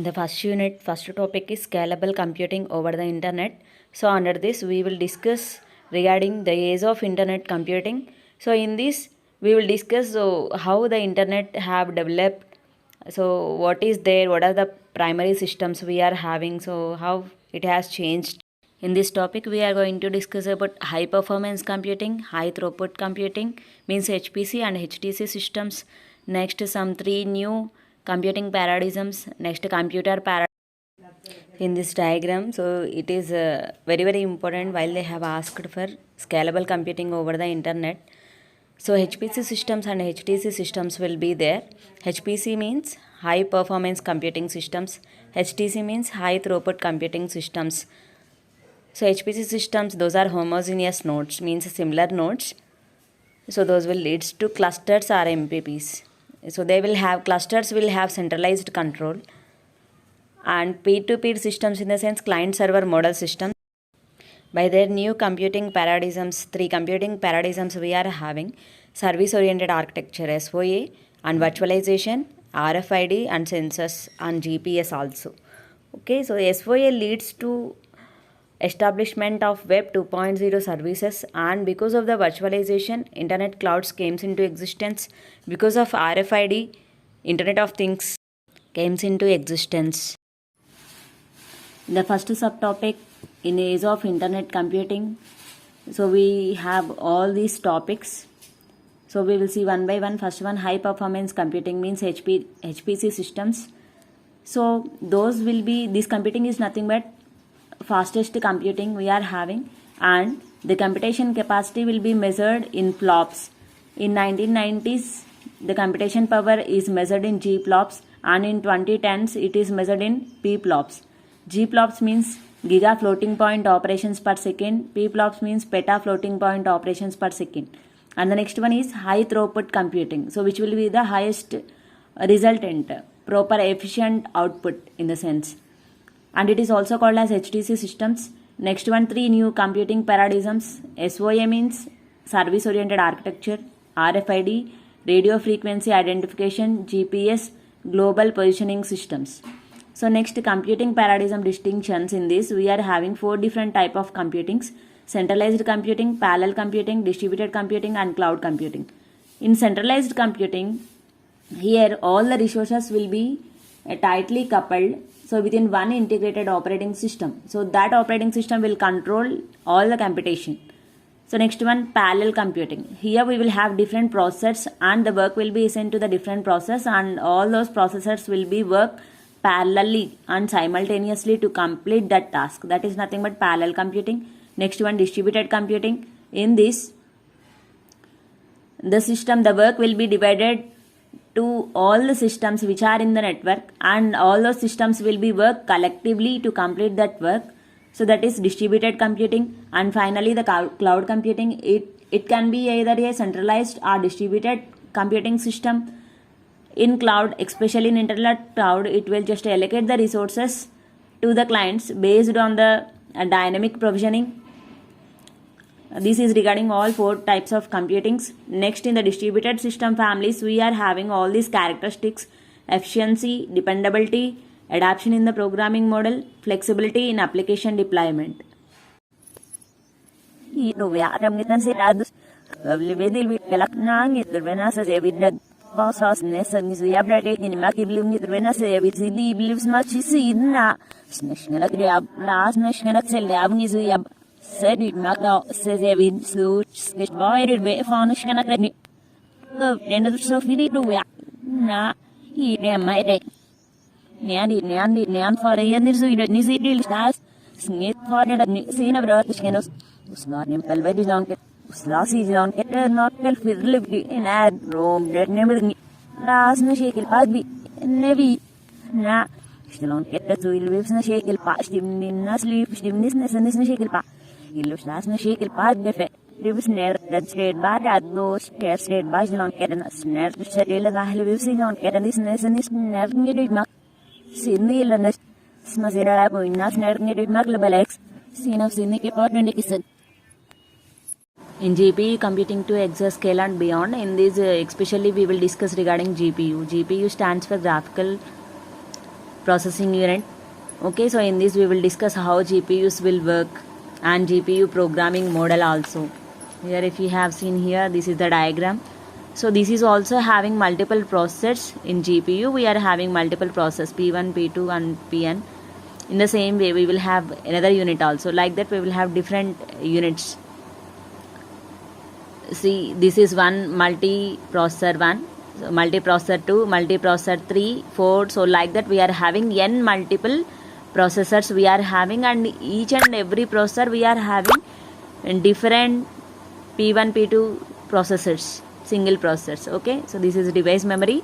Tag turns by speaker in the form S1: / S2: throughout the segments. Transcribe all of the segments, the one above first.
S1: In the first unit, first topic is scalable computing over the internet. So under this we will discuss regarding the age of internet computing. So in this we will discuss how the internet have developed. So what is there, what are the primary systems we are having, so how it has changed. In this topic we are going to discuss about high performance computing, high throughput computing means HPC and HTC systems. Next some three new computing paradigms. Next computer paradigm in this diagram. So it is very important while they have asked for scalable computing over the internet. So HPC systems and HTC systems will be there. HPC means high performance computing systems. HTC means high throughput computing systems. So HPC systems, those are homogeneous nodes, means similar nodes. So those will lead to clusters or MPPs. So they will have, clusters will have centralized control. And peer-to-peer systems in the sense client server model systems. By their new computing paradigms, three computing paradigms we are having: service oriented architecture SOA, and virtualization, RFID and sensors and GPS also. Okay, so SOA leads to establishment of Web 2.0 services, and because of the virtualization, internet clouds came into existence. Because of RFID, Internet of Things came into existence. The first subtopic in age of internet computing. So we have all these topics. So we will see one by one. First one, high performance computing means HPC systems. So those will be, this computing is nothing but fastest computing we are having, and the computation capacity will be measured in flops. In 1990s, the computation power is measured in GFLOPS, and in 2010s it is measured in PFLOPS. GFLOPS means giga floating point operations per second, PFLOPS means peta floating point operations per second. And the next one is high throughput computing, so which will be the highest resultant, proper efficient output in the sense, and it is also called as HTC systems. Next one, three new computing paradigms. SOA means service oriented architecture, RFID, radio frequency identification, GPS, global positioning systems. So next, computing paradigm distinctions. In this we are having four different type of computings: centralized computing, parallel computing, distributed computing and cloud computing. In centralized computing, here all the resources will be tightly coupled, so within one integrated operating system. So that operating system will control all the computation. So next one, parallel computing. Here we will have different processors and the work will be assigned to the different process, and all those processors will be work parallelly and simultaneously to complete that task. That is nothing but parallel computing. Next one, distributed computing. In this, the system, the work will be divided to all the systems which are in the network, and all those systems will be work collectively to complete that work. So that is distributed computing. And finally the cloud computing. It can be either a centralized or distributed computing system. In cloud, especially in internet cloud, it will just allocate the resources to the clients based on the dynamic provisioning. This is regarding all four types of computings. Next, in the distributed system families, we are having all these characteristics: efficiency, dependability, adaptation in the programming model, flexibility in application deployment.
S2: Said it not out, says every suit, get voided way for Shanakani. The end of the Sophie to wear. Nah, he damn my day. Nyan for a year, there's a Nizzy deal stars. Smith for a scene of Rotterdam. Was not in Pelvedi Zonket, was lossy Zonket, not felt with liberty in ad Rome, that never me. Last no shake hugby, never. Nah, still on get the two lives and shake past him in a sleep, stiffness and this shake pa. He looks last no shake part defect. There was near that straight bad at those care straight by on getting a snare to settle the live on getting this ness and this never needed much. Sydney and the Smazera in not never needed Maglabalex. Scene of Sydney report and kissed.
S1: In GPU computing to exascale and beyond, in this especially we will discuss regarding GPU. GPU stands for graphical processing unit. Okay, so in this we will discuss how GPUs will work and GPU programming model also. Here if you have seen here, this is the diagram. So this is also having multiple processors. In GPU we are having multiple processors P1, P2 and Pn. In the same way we will have another unit also. Like that we will have different units. See, this is one multi-processor 1, so multi-processor 2, multi-processor 3, 4. So like that we are having n multiple processors we are having, and each and every processor we are having different P1, P2 processors, single processors. Okay, so this is device memory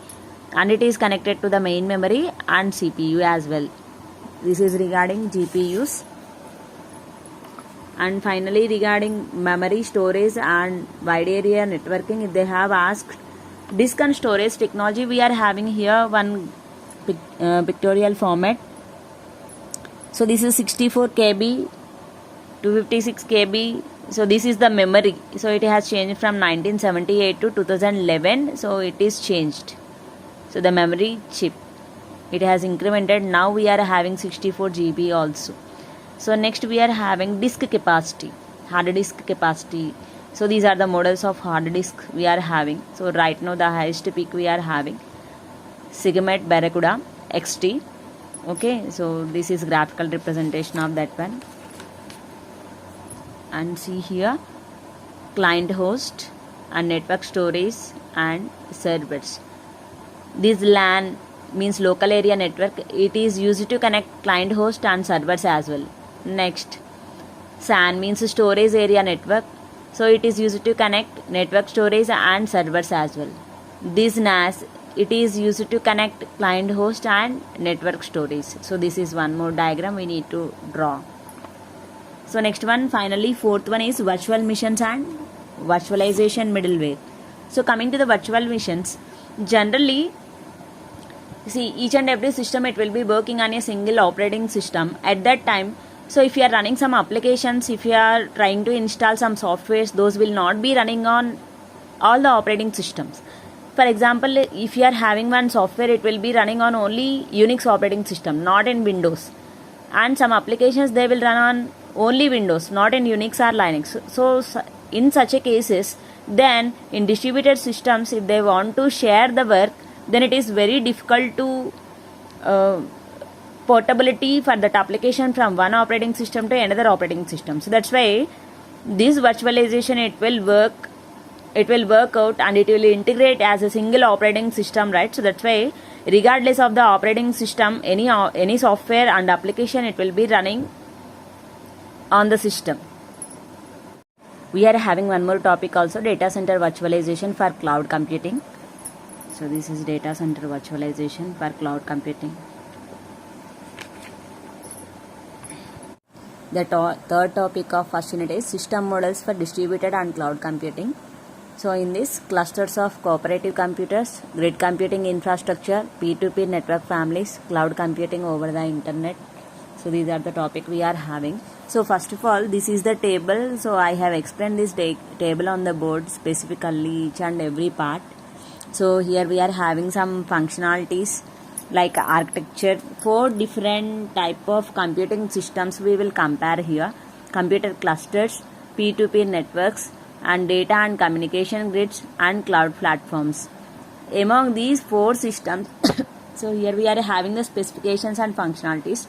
S1: and it is connected to the main memory and CPU as well. This is regarding GPUs. And finally, regarding memory, storage and wide area networking, if they have asked disk and storage technology, we are having here one pictorial format. So this is 64 KB, 256 KB. So this is the memory. So it has changed from 1978 to 2011. So it is changed. So the memory chip, it has incremented. Now we are having 64 GB also. So next we are having disk capacity, hard disk capacity. So these are the models of hard disk we are having. So right now the highest peak we are having Sigmet Barracuda XT. Okay, so this is graphical representation of that one. And see here, client host and network storage and servers. This LAN means local area network. It is used to connect client host and servers as well. Next, SAN means storage area network. So it is used to connect network storage and servers as well. This NAS, it is used to connect client host and network storage. So this is one more diagram we need to draw. So next one, finally fourth one is virtual machines and virtualization middleware. So coming to the virtual machines, generally see each and every system it will be working on a single operating system at that time. So if you are running some applications, if you are trying to install some softwares, those will not be running on all the operating systems. For example, if you are having one software, it will be running on only Unix operating system, not in Windows. And some applications they will run on only Windows, not in Unix or Linux. So in such a cases, then in distributed systems, if they want to share the work, then it is very difficult to portability for that application from one operating system to another operating system. So that's why this virtualization it will work out and it will integrate as a single operating system, right? So that's why regardless of the operating system, any software and application it will be running on the system. We are having one more topic also, data center virtualization for cloud computing. So this is data center virtualization for cloud computing. The third topic of first unit is system models for distributed and cloud computing. So in this, clusters of cooperative computers, grid computing infrastructure, P2P network families, cloud computing over the internet. So these are the topic we are having. So first of all, this is the table. So I have explained this table on the board specifically each and every part. So here we are having some functionalities like architecture. 4 different type of computing systems we will compare here. Computer clusters, P2P networks, and data and communication grids and cloud platforms. Among these 4 systems, so here we are having the specifications and functionalities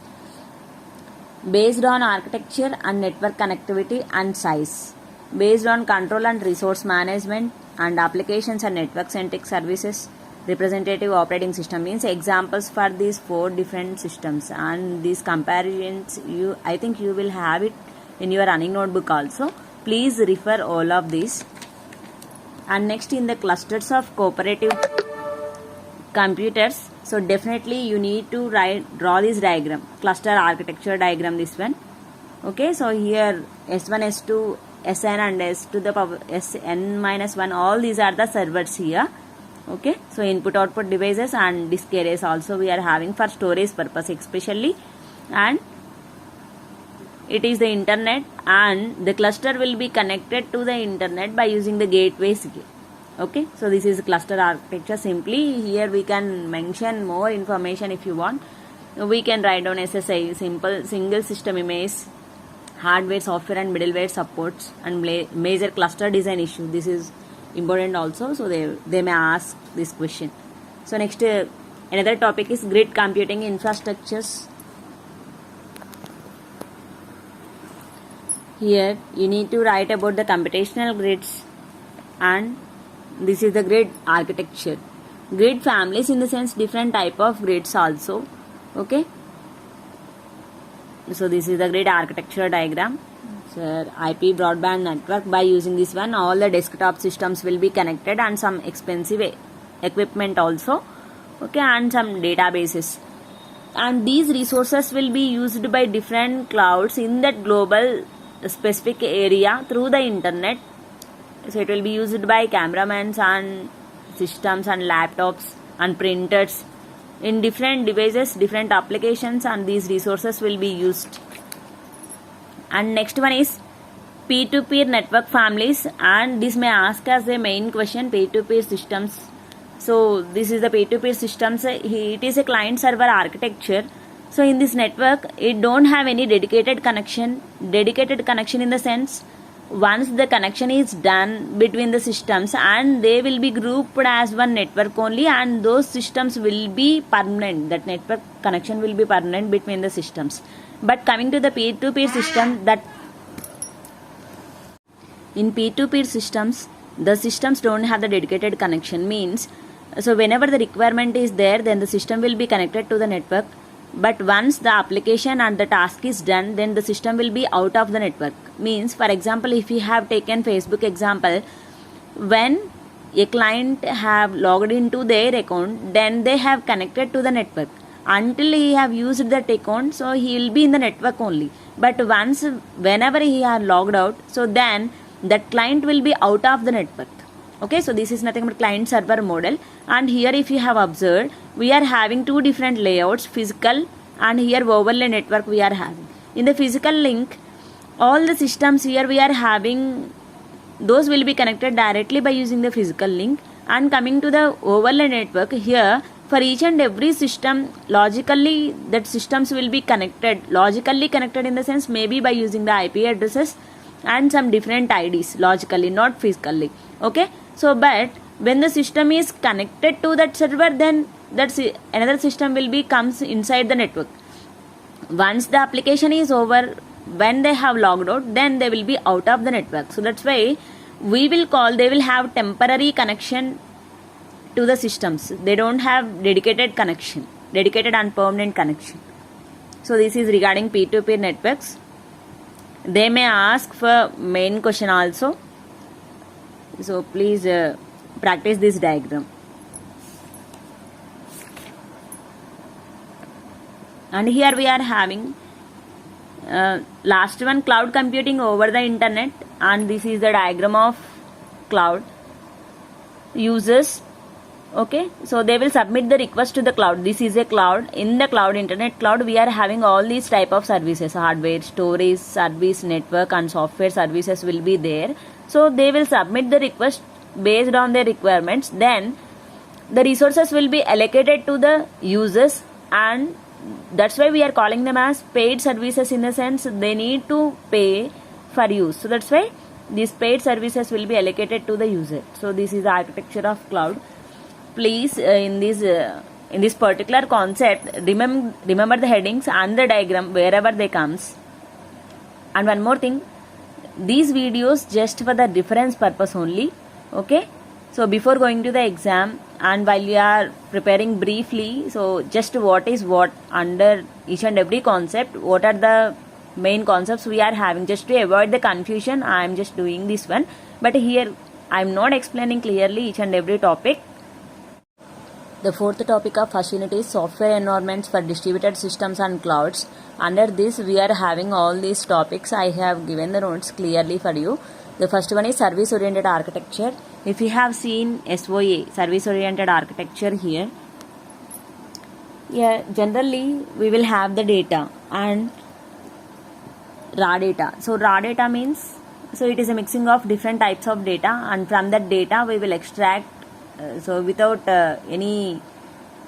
S1: based on architecture and network connectivity and size, based on control and resource management and applications and network centric services. Representative operating system means examples for these 4 different systems, and these comparisons I think you will have it in your running notebook also. Please refer all of these. And next, in the clusters of cooperative computers, so definitely you need to draw this diagram, cluster architecture diagram, this one. Okay, so here S1, S2, Sn and S to the power Sn minus 1, all these are the servers here. Okay, so input output devices and disk arrays also we are having for storage purpose especially, and it is the internet, and the cluster will be connected to the internet by using the gateways. Okay, so this is cluster architecture. Simply here we can mention more information if you want. we can write down SSI, simple single system image, hardware, software and middleware supports, and major cluster design issue. This is important also, so they may ask this question. So next another topic is grid computing infrastructures. Here you need to write about the computational grids, and this is the grid architecture. Grid families in the sense different type of grids also. Okay, so this is the grid architecture diagram. So IP broadband network, by using this one all the desktop systems will be connected and some expensive equipment also. Okay, and some databases, and these resources will be used by different clouds in that global specific area through the internet. So it will be used by cameramans and systems and laptops and printers in different devices, different applications, and these resources will be used. And next one is peer-to-peer network families, and this may ask as a main question, peer-to-peer systems. So this is the peer-to-peer systems. It is a client server architecture. So in this network it don't have any dedicated connection in the sense, once the connection is done between the systems, and they will be grouped as one network only, and those systems will be permanent, that network connection will be permanent between the systems. But coming to the peer-to-peer system, that in peer-to-peer systems the systems don't have the dedicated connection, means so whenever the requirement is there, then the system will be connected to the network, but once the application and the task is done, then the system will be out of the network. Means, for example, if we have taken Facebook example, when a client have logged into their account, then they have connected to the network until he have used that account, so he will be in the network only. But whenever he have logged out, so then that client will be out of the network. Okay, so this is nothing but client server model. And here if you have observed, we are having two different layouts, physical and here overlay network we are having. In the physical link, all the systems here we are having, those will be connected directly by using the physical link. And coming to the overlay network, here for each and every system, logically that systems will be connected, logically connected in the sense maybe by using the IP addresses and some different IDs, logically, not physically. Okay, so but when the system is connected to that server, then that's another system will be comes inside the network. Once the application is over, when they have logged out, then they will be out of the network. So that's why we will call, they will have temporary connection to the systems. They don't have dedicated connection, dedicated and permanent connection. So this is regarding peer-to-peer networks. They may ask for main question also. So please practice this diagram. And here we are having last one, cloud computing over the internet, and this is the diagram of cloud users. Okay, so they will submit the request to the cloud. This is a cloud. In the cloud, internet cloud, we are having all these type of services, hardware, storage, service, network and software services will be there. So they will submit the request based on their requirements. Then the resources will be allocated to the users, and that's why we are calling them as paid services, in the sense they need to pay for use. So that's why these paid services will be allocated to the user. So this is the architecture of cloud. Please in this particular concept, remember the headings and the diagram wherever they comes. And one more thing, these videos just for the reference purpose only. Okay, so before going to the exam and while you are preparing briefly, so just what is what under each and every concept, what are the main concepts we are having, just to avoid the confusion, I am just doing this one. But here I am not explaining clearly each and every topic. The fourth topic of first unit is software environments for distributed systems and clouds. Under this we are having all these topics. I have given the notes clearly for you. The first one is service oriented architecture. If you have seen SOA, service oriented architecture here, generally we will have the data and raw data. So raw data means, so it is a mixing of different types of data, and from that data we will extract, so without any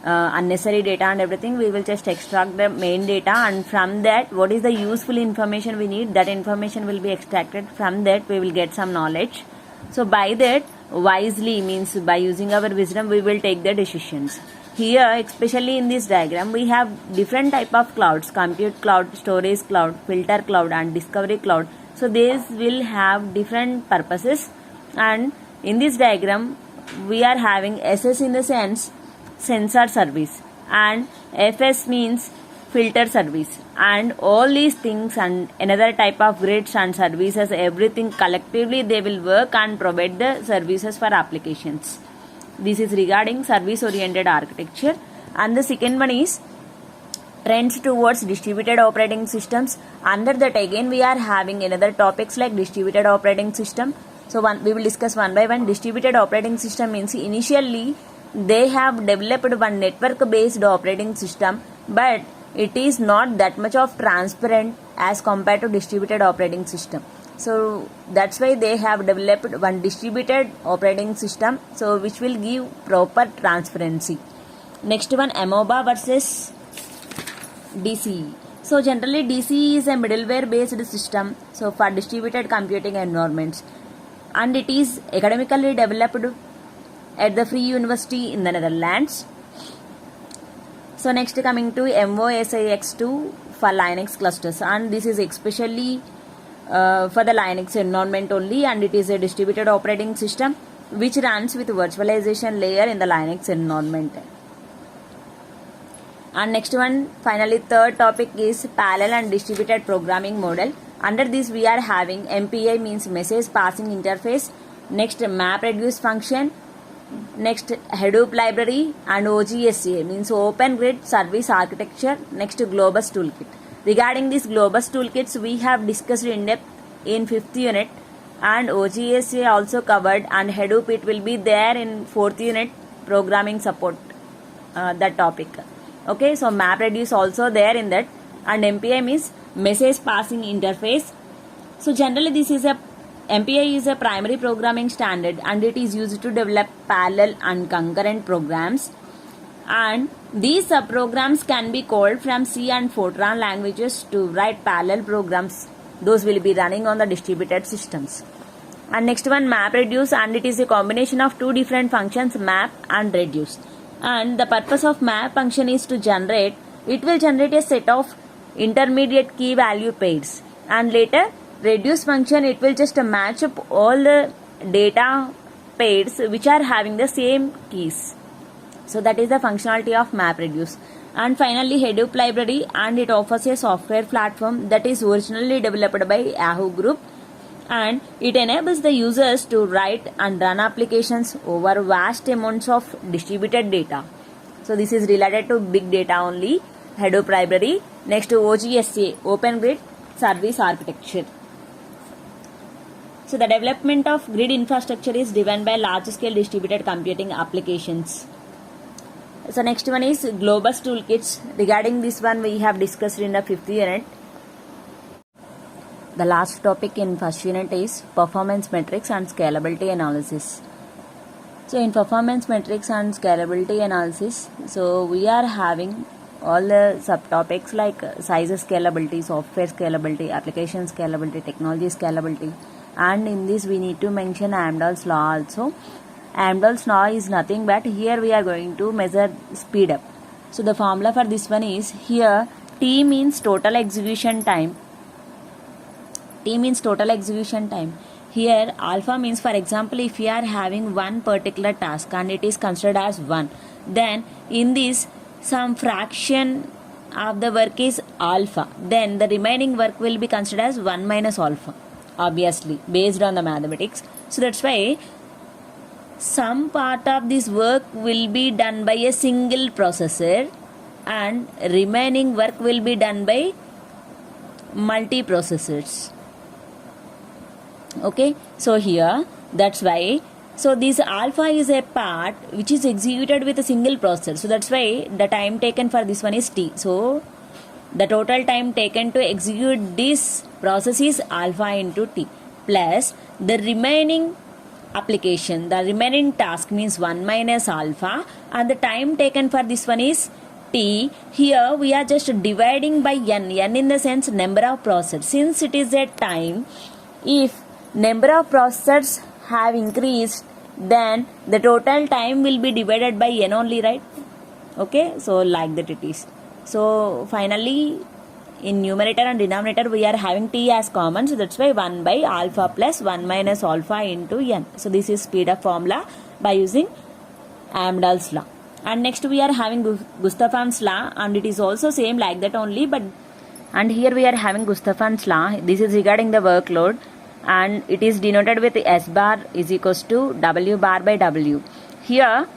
S1: unnecessary data and everything, we will just extract the main data, and from that what is the useful information we need, that information will be extracted. From that we will get some knowledge. So by that, wisely means by using our wisdom we will take the decisions. Here, especially in this diagram, we have different type of clouds: compute cloud, storage cloud, filter cloud and discovery cloud. So these will have different purposes, and in this diagram we are having SS in the sense sensor service, and FS means filter service, and all these things and another type of grids and services, everything collectively they will work and provide the services for applications. This is regarding service oriented architecture. And the second one is trends towards distributed operating systems. Under that again we are having another topics like distributed operating system. So we will discuss one by one. Distributed operating system means initially they have developed one network based operating system, but it is not that much of transparent as compared to distributed operating system. So that's why they have developed one distributed operating system, so which will give proper transparency. Next one, Amoeba versus DCE. So generally DCE is a middleware based system, so for distributed computing environments, and it is academically developed at the Free University in the Netherlands. So next, coming to MOSIX2 for Linux clusters, and this is especially for the Linux environment only, and it is a distributed operating system which runs with virtualization layer in the Linux environment. And next one, finally third topic is parallel and distributed programming model. Under this we are having MPI means message passing interface, next MapReduce function, next Hadoop library, and OGSA means Open Grid Service Architecture, next Globus Toolkit. Regarding this Globus Toolkits we have discussed in depth in 5th unit, and OGSA also covered, and Hadoop it will be there in 4th unit programming support, that topic. Okay, so MapReduce also there in that, and MPI means message passing interface. So generally this is a MPI is a primary programming standard, and it is used to develop parallel and concurrent programs, and these subprograms can be called from C and Fortran languages to write parallel programs. Those will be running on the distributed systems. And next one, MapReduce, and it is a combination of two different functions, map and reduce. And the purpose of map function is to generate, it will generate a set of intermediate key value pairs, and later reduce function it will just match up all the data pairs which are having the same keys. So that is the functionality of MapReduce. And finally Hadoop library, and it offers a software platform that is originally developed by Yahoo Group, and it enables the users to write and run applications over vast amounts of distributed data. So this is related to big data only, Hadoop library. Next, OGSA, Open Grid Service Architecture. So the development of grid infrastructure is driven by large-scale distributed computing applications. So next one is Globus Toolkits. Regarding this one we have discussed in the 5th unit. The last topic in 1st unit is performance metrics and scalability analysis. So in performance metrics and scalability analysis, so we are having all the subtopics like size scalability, software scalability, application scalability, technology scalability, and in this we need to mention Amdahl's law also. Amdahl's law is nothing but here we are going to measure speed up. So the formula for this one is, here T means total execution time. T means total execution time. Here alpha means, for example, if we are having one particular task and it is considered as 1, then in this some fraction of the work is alpha, then the remaining work will be considered as 1 minus alpha, obviously based on the mathematics. So that's why some part of this work will be done by a single processor and remaining work will be done by multi-processors. Okay, so here that's why, so this alpha is a part which is executed with a single processor, so that's why the time taken for this one is T. So the total time taken to execute this process is alpha into T, plus the remaining application. The remaining task means 1 minus alpha, and the time taken for this one is t. Here we are just dividing by n in the sense number of processors. Since it is a time, if number of processors have increased, then the total time will be divided by n only, right? Okay, so like that it is. So finally in numerator and denominator we are having t as common, so that's why 1 by alpha plus 1 minus alpha into n. So this is speed up formula by using Amdahl's law. And next we are having Gustafson's law, and it is also same like that only, but and here we are having Gustafson's law. This is regarding the workload, and it is denoted with S bar is equals to W bar by W. Here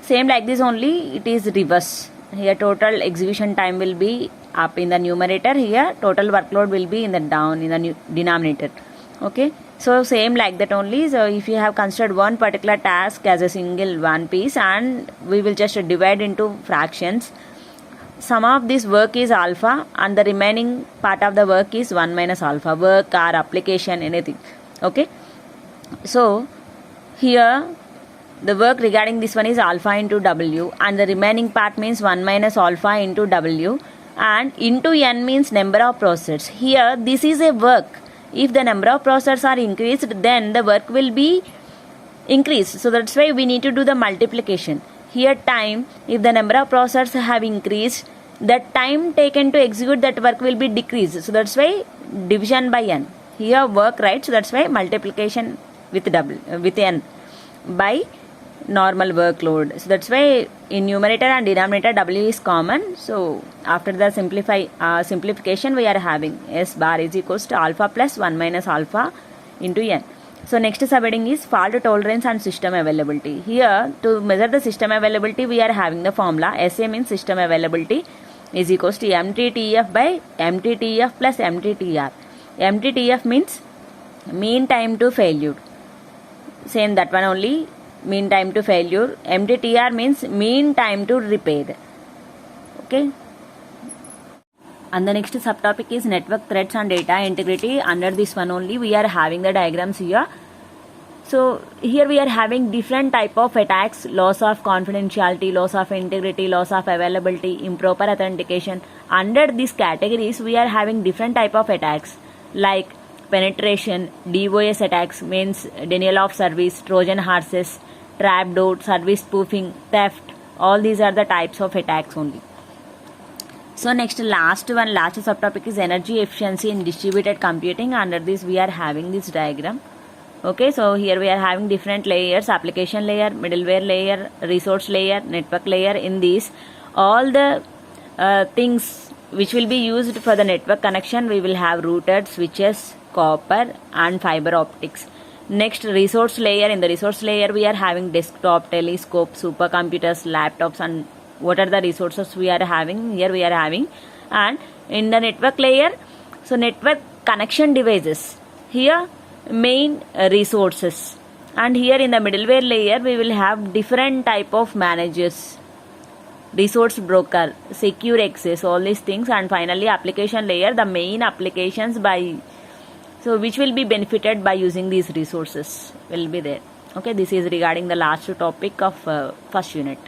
S1: same like this only, it is reverse. Here total execution time will be up in the numerator, here total workload will be in the down in the denominator. Okay, so same like that only. So if you have considered one particular task as a single one piece, and we will just divide into fractions, sum of this work is alpha and the remaining part of the work is 1 minus alpha, work or application, anything. Okay, so here the work regarding this one is alpha into W, and the remaining part means 1 minus alpha into W, and into n means number of processors. Here this is a work. If the number of processors are increased, then the work will be increased. So that's why we need to do the multiplication. Here time, if the number of processors have increased, the time taken to execute that work will be decreased. So that's why division by n. Here work, right? So that's why multiplication with n by normal workload. So that's why in numerator and denominator W is common. So after the simplification we are having S bar is equals to alpha plus 1 minus alpha into n. So next subheading is fault tolerance and system availability. Here to measure the system availability we are having the formula SA means system availability is equals to MTTF by MTTF plus MTTR. MTTF means mean time to failure. Same that one only, mean time to failure. MTTR means mean time to repair. Okay, and the next subtopic is network threats and data integrity. Under this one only we are having the diagrams here. So here we are having different type of attacks: loss of confidentiality, loss of integrity, loss of availability, improper authentication. Under these categories we are having different type of attacks like penetration, DOS attacks means denial of service, Trojan horses, trapdoor, service spoofing, theft. All these are the types of attacks only. So next last subtopic is energy efficiency in distributed computing. Under this we are having this diagram. Okay, so here we are having different layers: application layer, middleware layer, resource layer, network layer. In these all the things which will be used for the network connection, we will have routers, switches, copper and fiber optics. Next, resource layer. In the resource layer we are having desktop, telescope, supercomputers, laptops, and what are the resources we are having here we are having. And in the network layer, so network connection devices, here main resources. And here in the middleware layer we will have different type of managers, resource broker, secure access, all these things. And finally application layer, the main applications by which will be benefited by using these resources will be there. Okay, this is regarding the last topic of first unit.